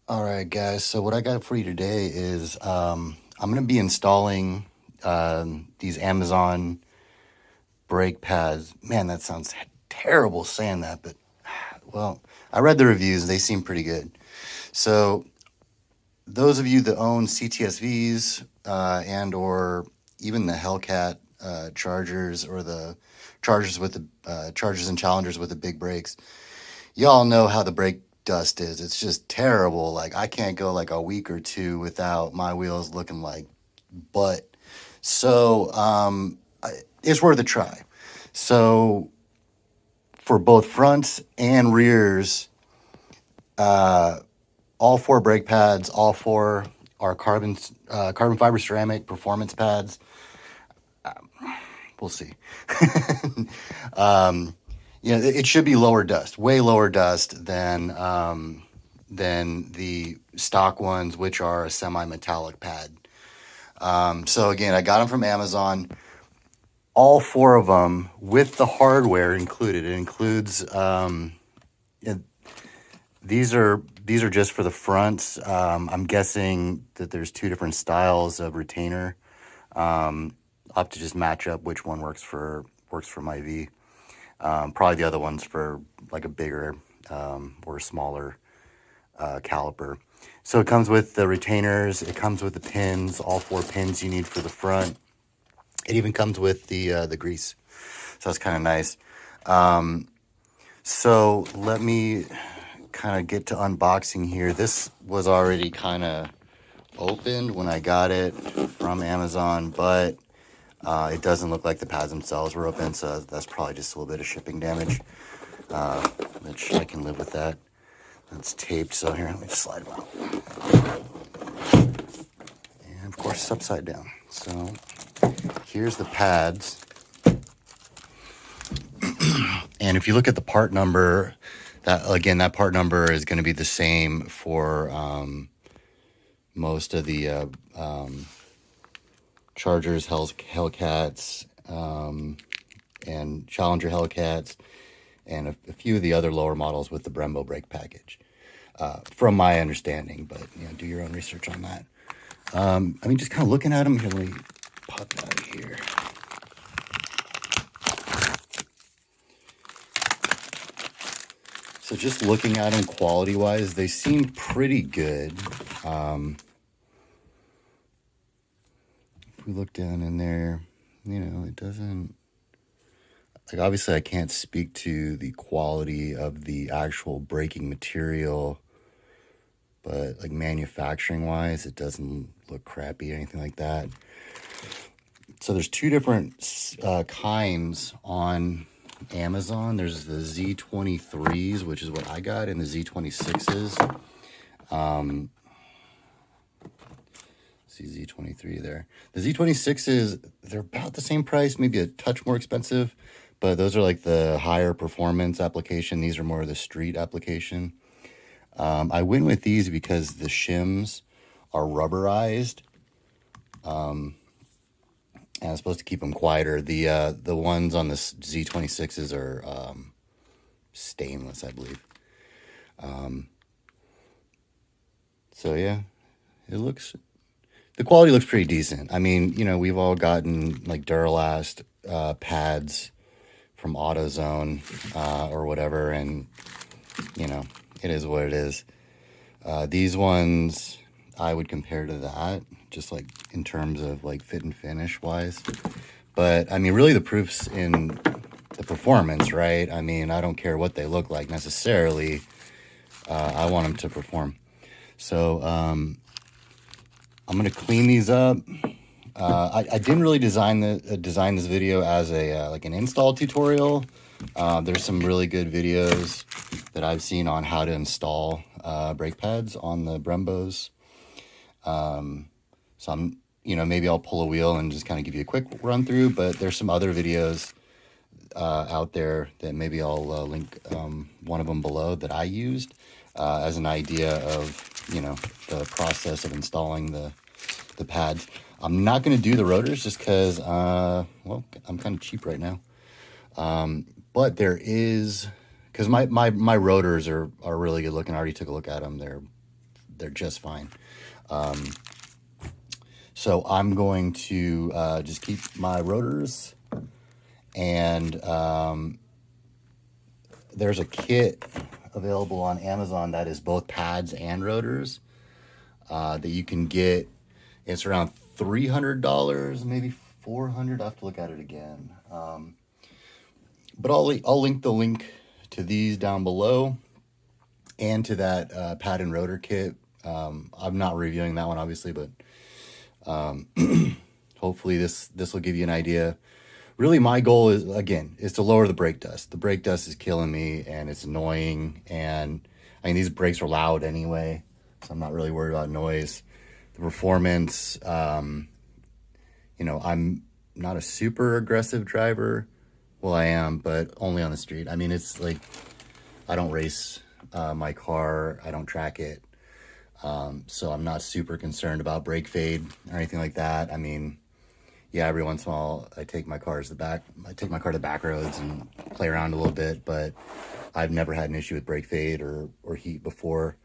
All right, guys. So what I got for you today is I'm going to be installing these Amazon brake pads. Man, that sounds terrible saying that, but well, I read the reviews. They seem pretty good. So those of you that own CTSVs and or even the Hellcat Chargers or the Chargers with the Chargers and Challengers with the big brakes, y'all know how the brake dust is. It's just terrible. Like I can't go like a week or two without my wheels looking like butt. So it's worth a try. So for both fronts and rears, all four brake pads, all four are carbon fiber ceramic performance pads. We'll see. It should be lower dust, way lower dust than the stock ones, which are a semi-metallic pad. So again, I got them from Amazon. All four of them with the hardware included. It includes these are just for the fronts. I'm guessing that there's two different styles of retainer. I'll have to just match up which one works for my V. Probably the other one's for like a bigger or smaller caliper. So it comes with the retainers. It comes with the pins, all four pins you need for the front. It even comes with the grease. So that's kind of nice. So let me kind of get to unboxing here. This was already kind of opened when I got it from Amazon, but it doesn't look like the pads themselves were open, so that's probably just a little bit of shipping damage, which I can live with that. It's taped, so here, let me just slide them out. And of course, it's upside down. So here's the pads. And if you look at the part number, that part number is going to be the same for most of the Chargers, Hellcats, and Challenger Hellcats, and a few of the other lower models with the Brembo brake package, from my understanding. But do your own research on that. Just kind of looking at them. Here, let me pop it out of here. So just looking at them quality-wise, they seem pretty good. If we look down in there, it doesn't... Like, obviously, I can't speak to the quality of the actual braking material, but, like, manufacturing-wise, it doesn't look crappy or anything like that. So there's two different kinds on Amazon. There's the Z23s, which is what I got, and the Z26s. See Z23 there. The Z26s, they're about the same price, maybe a touch more expensive, but those are like the higher performance application. These are more of the street application. I went with these because the shims are rubberized. And it's supposed to keep them quieter. The ones on the Z26s are stainless, I believe. So yeah, the quality looks pretty decent. I mean, we've all gotten like Duralast pads from AutoZone or whatever, and it is what it is. These ones I would compare to that, just like in terms of like fit and finish wise. But I mean, really the proof's in the performance, right? I mean, I don't care what they look like necessarily. I want them to perform. So I'm going to clean these up. I didn't really design this video as a like an install tutorial. There's some really good videos that I've seen on how to install brake pads on the Brembos. So I'm, maybe I'll pull a wheel and just kind of give you a quick run through, but there's some other videos out there that maybe I'll link one of them below that I used as an idea of, the process of installing the pads. I'm not going to do the rotors just because, I'm kind of cheap right now. But there is, because my rotors are really good looking. I already took a look at them. They're they're just fine. So I'm going to just keep my rotors, and there's a kit available on Amazon that is both pads and rotors that you can get. It's around $300, maybe $400. I have to look at it again. But I'll link the link to these down below, and to that pad and rotor kit. I'm not reviewing that one, obviously, but hopefully this will give you an idea. Really, my goal is to lower the brake dust. The brake dust is killing me, and it's annoying. And I mean, these brakes are loud anyway, so I'm not really worried about noise. The performance, I'm not a super aggressive driver. Well, I am, but only on the street. I mean, it's like, I don't race my car. I don't track it. So I'm not super concerned about brake fade or anything like that. I mean, yeah, every once in a while I take my car to the back roads and play around a little bit, but I've never had an issue with brake fade or heat before.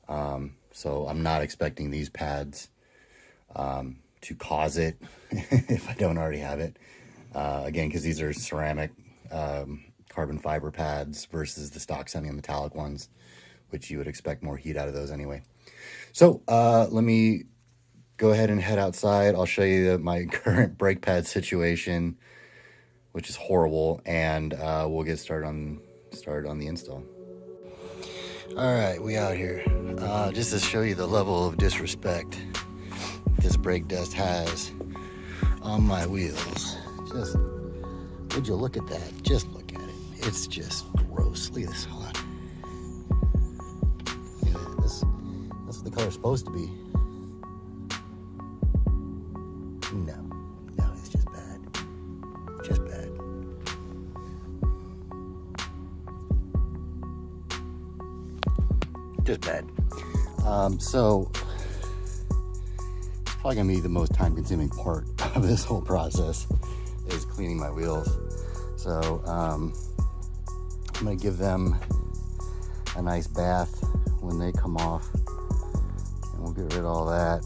So I'm not expecting these pads to cause it if I don't already have it. Again, because these are ceramic carbon fiber pads versus the stock semi-metallic ones, which you would expect more heat out of those anyway. So let me go ahead and head outside. I'll show you my current brake pad situation, which is horrible, and we'll get started on the install. All right, we out here. Just to show you the level of disrespect this brake dust has on my wheels. Just, would you look at that? Just look at it. It's just gross. Look at this. Hold on. Look at this. That's what the color's supposed to be. No, it's just bad. Just bad. Just bad. So it's probably gonna be the most time-consuming part of this whole process is cleaning my wheels. So I'm gonna give them a nice bath when they come off, and we'll get rid of all that,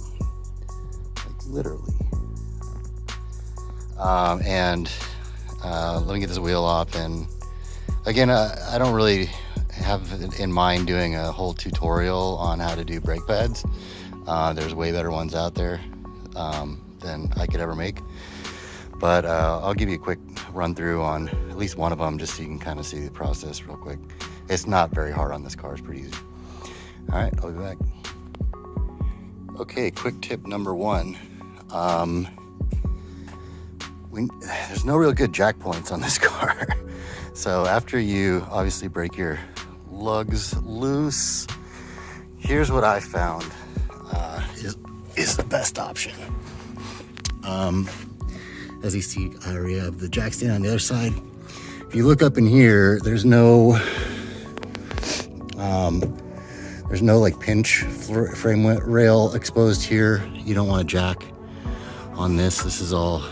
like literally. And let me get this wheel off. And again, I don't really have in mind doing a whole tutorial on how to do brake pads. There's way better ones out there than I could ever make. But I'll give you a quick run through on at least one of them, just so you can kind of see the process real quick. It's not very hard on this car, it's pretty easy. All right, I'll be back. Okay, quick tip number one. There's no real good jack points on this car. So after you obviously break your lugs loose, here's what I found is the best option. As you see, I already have the jack stand on the other side. If you look up in here, there's no like pinch frame rail exposed here. You don't want a jack on this. This is all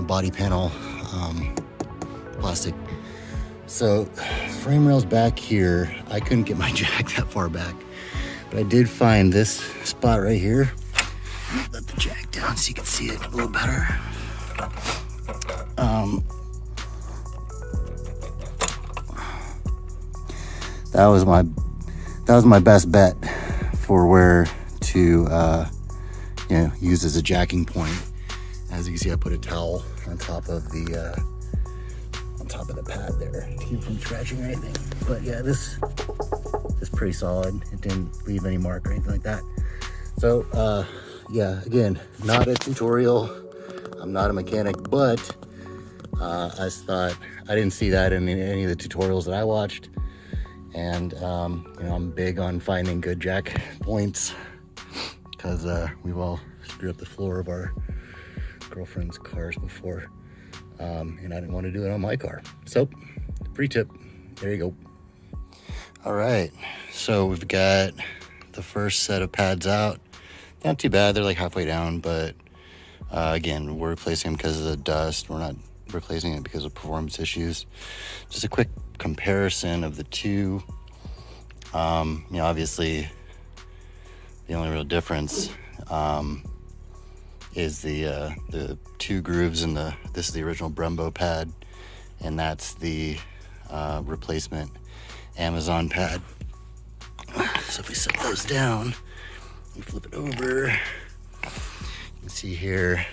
body panel plastic. So frame rails back here, I couldn't get my jack that far back, but I did find this spot right here. Let the jack down so you can see it a little better. That was my best bet for where to use as a jacking point. As you can see, I put a towel on top of the pad there to keep from scratching or anything. But yeah, this is pretty solid. It didn't leave any mark or anything like that. So yeah, again, not a tutorial. I'm not a mechanic, but I just thought I didn't see that in any of the tutorials that I watched. And I'm big on finding good jack points because we've all screwed up the floor of our girlfriend's cars before, and I didn't want to do it on my car. So, free tip. There you go. All right, so we've got the first set of pads out. Not too bad. They're like halfway down, but again, we're replacing them because of the dust. We're not replacing it because of performance issues. Just a quick comparison of the two. You know, obviously the only real difference is the two grooves in this is the original Brembo pad, and that's the replacement Amazon pad. So if we set those down and flip it over, you can see here,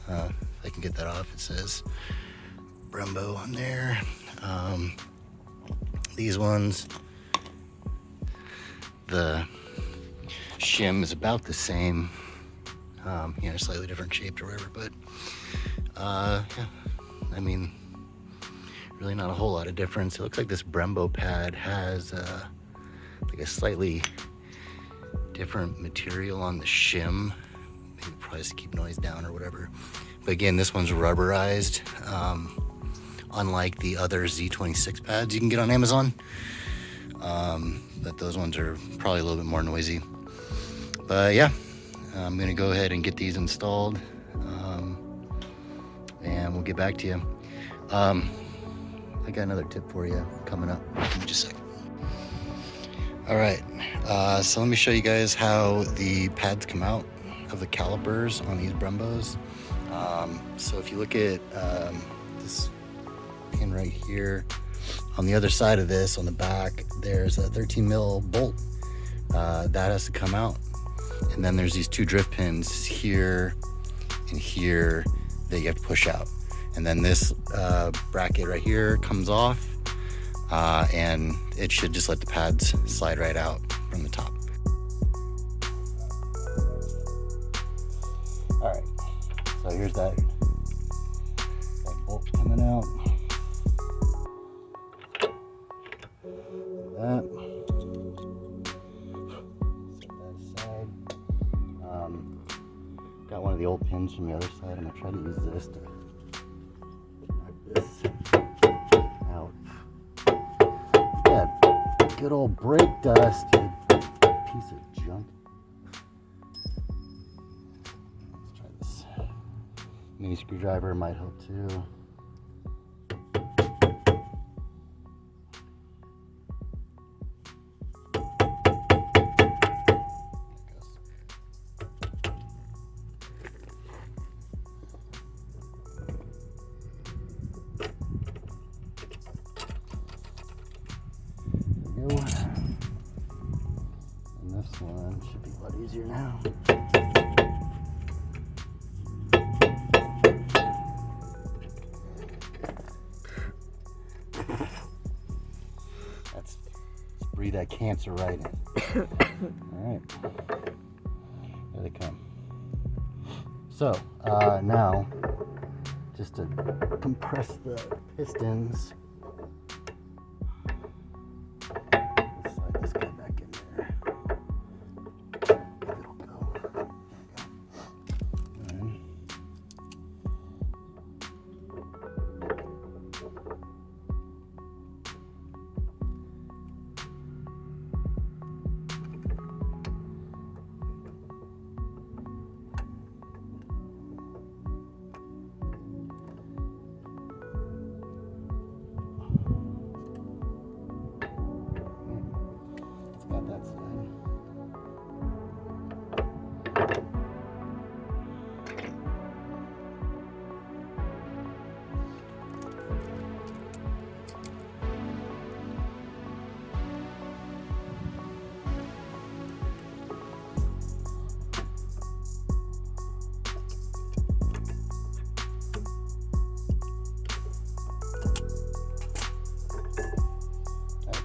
if I can get that off, it says Brembo on there. These ones, the shim is about the same, you know, slightly different shaped or whatever, but yeah, I mean, really not a whole lot of difference. It looks like this Brembo pad has like a slightly different material on the shim, maybe probably to keep noise down or whatever. But again, this one's rubberized, unlike the other Z26 pads you can get on Amazon. But those ones are probably a little bit more noisy. But yeah, I'm gonna go ahead and get these installed, and we'll get back to you. I got another tip for you coming up. Give me just a second. All right, so let me show you guys how the pads come out of the calipers on these Brembos. So if you look at this pin right here, on the other side of this, on the back, there's a 13 mil bolt that has to come out. And then there's these two drift pins here and here that you have to push out. And then this bracket right here comes off, and it should just let the pads slide right out from the top. All right, so here's that bolt coming out. That. Set that aside. Got one of the old pins from the other side. I'm gonna try to use this to knock this out. Yeah, good old brake dust, you piece of junk. Let's try this. Mini screwdriver might help too. And this one should be a lot easier now. Let's breathe that cancer right in. All right, here they come. So now, just to compress the pistons, slide this guy back in there. It'll go. There we go. Got that side.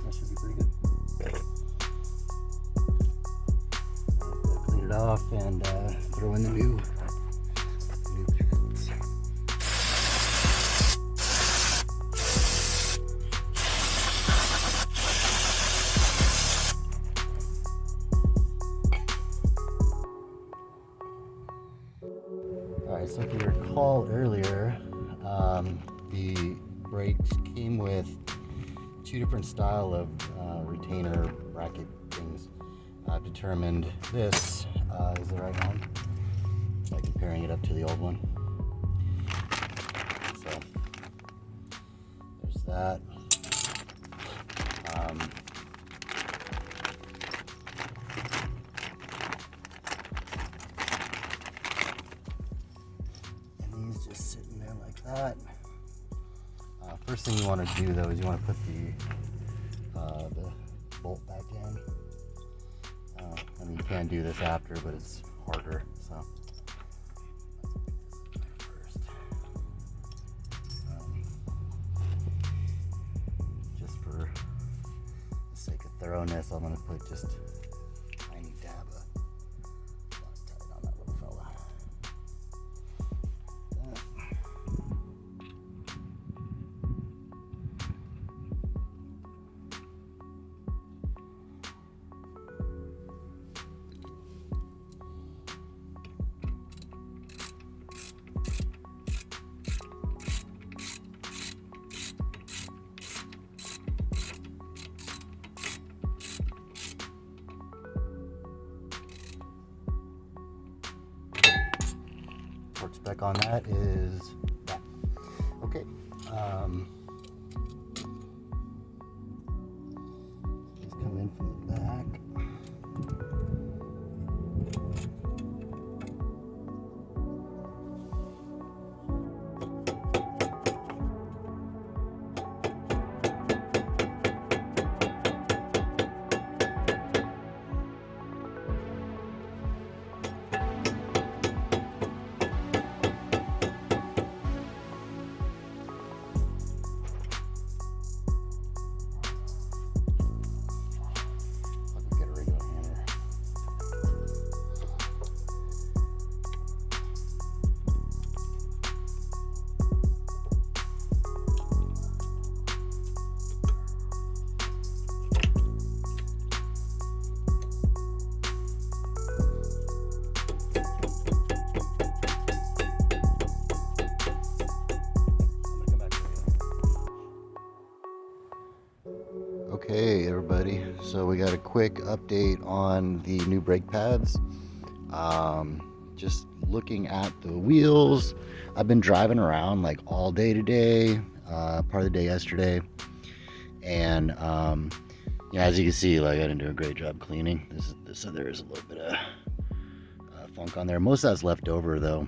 That should be pretty good. Clean it off and throw in the new pads. All right, so if you recall earlier, the brakes came with two different style of retainer bracket things. I've determined this is the right one by comparing it up to the old one. So there's that. that. First thing you want to do though is you want to put the bolt back in. I mean, you can do this after, but it's harder. So first, just for the sake of thoroughness, I'm going to put just a tiny dab of Loctite on that little fella. Torque spec on that is that. Okay. These come in from the back. Okay, everybody, so we got a quick update on the new brake pads. Just looking at the wheels, I've been driving around like all day today, part of the day yesterday, and yeah, as you can see, like I didn't do a great job cleaning. So there is a little bit of funk on there. Most of that's left over though,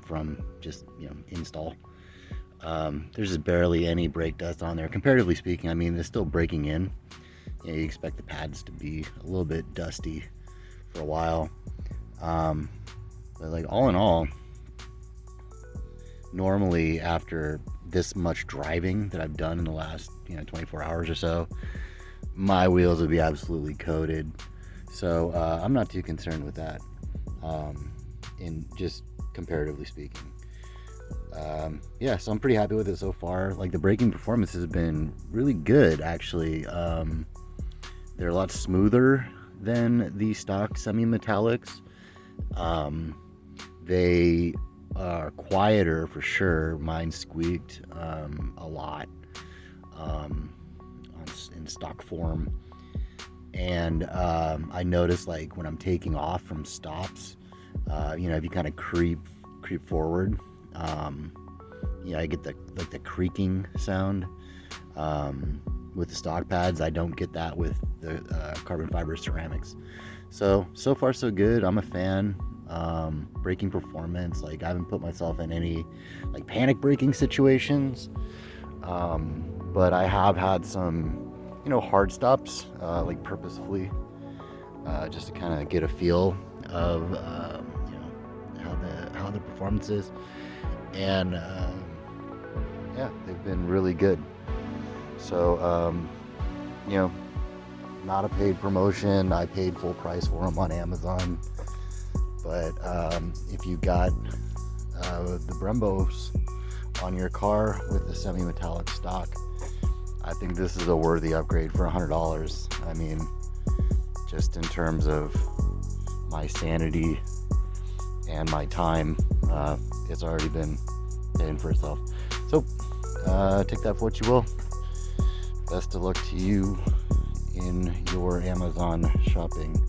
from just install. There's just barely any brake dust on there, comparatively speaking. I mean, they're still breaking in. You expect the pads to be a little bit dusty for a while, but like all in all, normally after this much driving that I've done in the last 24 hours or so, my wheels would be absolutely coated. So I'm not too concerned with that, in just comparatively speaking. Yeah, so I'm pretty happy with it so far. Like the braking performance has been really good, actually. They're a lot smoother than the stock semi-metallics. They are quieter for sure. Mine squeaked a lot in stock form, and I noticed like when I'm taking off from stops, if you kind of creep forward, I get the creaking sound with the stock pads. I don't get that with the carbon fiber ceramics. So far so good. I'm a fan. Braking performance, like I haven't put myself in any like panic braking situations, but I have had some hard stops, like purposefully, just to kind of get a feel of how the performance is. And yeah, they've been really good. So not a paid promotion. I paid full price for them on Amazon, but if you got the Brembos on your car with the semi-metallic stock, I think this is a worthy upgrade for $100. I mean, just in terms of my sanity and my time, it's already been paying for itself. So take that for what you will. Best of luck to you in your Amazon shopping.